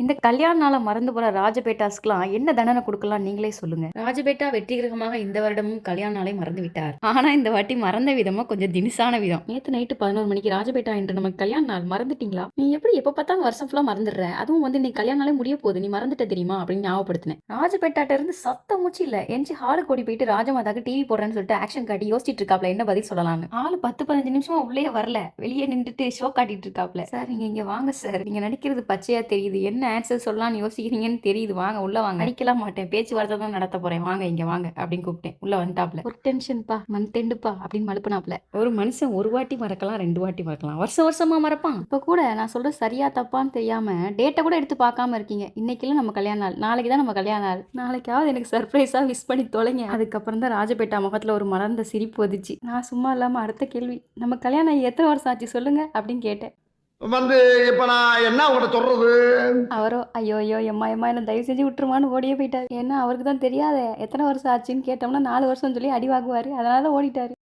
இந்த கல்யாண நாள மறந்து போற ராஜபேட்டாஸ்க்குலாம் என்ன தண்டனை குடுக்கலாம் நீங்களே சொல்லுங்க. ராஜபேட்டா வெற்றிகரமாக இந்த வருடமும் கல்யாண நாளை மறந்து விட்டார். ஆனா இந்த வாட்டி மறந்த விதமா கொஞ்சம் தினுசான விதம். நேத்து நைட்டு 11 மணிக்கு ராஜபேட்டா இன்று நமக்கு கல்யாண நாள் மறந்துட்டீங்களா? நீ எப்படி எப்ப பார்த்தாலும் வருஷம் ஃபுல்லா மறந்துடுற? அதுவும் வந்து இன்னைக்கு கல்யாண நாளே முடிய போகுது. நீ மறந்துட்ட தெரியுமா? அப்படின்னு ஞாபகப்படுத்தினேன். ராஜபேட்டாட்ட இருந்து சத்தம் மூச்சு இல்ல. எந்திச்சு ஹாலுக்கு ஓடி போயிட்டு ராஜமாதாக்கு டிவி போடுறேன்னு சொல்லிட்டு ஆக்ஷன் காட்டி யோசிச்சுட்டு இருக்காப்ல என்ன பதில் சொல்லலாம்னு. ஆளு 10 15 நிமிஷமா உள்ளே வரல. வெளியே நின்றுட்டு ஷோ காட்டிட்டு இருக்காப்ல. சார் நீங்க இங்க வாங்க சார். நீங்க நடிக்கிறது பச்சையா தெரியுது. என்ன ஆன்சர் சொல்லலாம்னு யோசிக்கிறீங்கன்னு தெரியுது. வாங்க உள்ள வாங்க. நடிக்கலாம் மாட்டேன். பேச்சுவார்த்தை தான் நடத்த போறேன். வாங்க இங்க வாங்க அப்படின்னு கூப்பிட்டேன். உள்ள வந்துட்டாப்ல. ஒரு டென்ஷன்ப்பா மந்த் எண்டுப்பா அப்படின்னு மழுப்பினாப்ல. ஒரு மனுஷன் ஒரு வாட்டி மறக்கலாம் 2 வாட்டி மறக்கலாம். வருஷம் வருஷமா மறப்பான். இப்ப கூட நான் சொல்ற சரியா தப்பான்னு தெரியாம டேட்டை கூட எடுத்து பார்க்காம இருக்கீங்க. இன்னைக்குல நம்ம கல்யாண நாள். நாளைக்கு தான் நம்ம கல்யாண நாள். நாளைக்காவது எனக்கு சர்ப்ரைஸா விஷ் பண்ணி தொலைங்க. அதுக்கப்புறம் தான் ராஜபேட்டா முகத்துல ஒரு மலர்ந்த சிரிப்பு வந்துச்சு. நான் சும்மா இல்லாம அடுத்த கேள்வி நம்ம கல்யாணம் ஆகி எத்தனை வருஷம் ஆச்சு சொல்லுங்க அப்படின்னு கேட்டேன். வந்து இப்ப நான் என்ன உங்கள்ட்ட சொல்றது? அவரோ ஐயோ ஐயோ எம்மா எம்மா என்ன தயவு செஞ்சு விட்டுருமான்னு ஓடியே போயிட்டாரு. ஏன்னா அவருக்கு தான் தெரியாதே எத்தனை வருஷம் ஆச்சுன்னு கேட்டோம்னா 4 வருஷம் சொல்லி அடி வாங்குவாரு. அதனால ஓடிட்டாரு.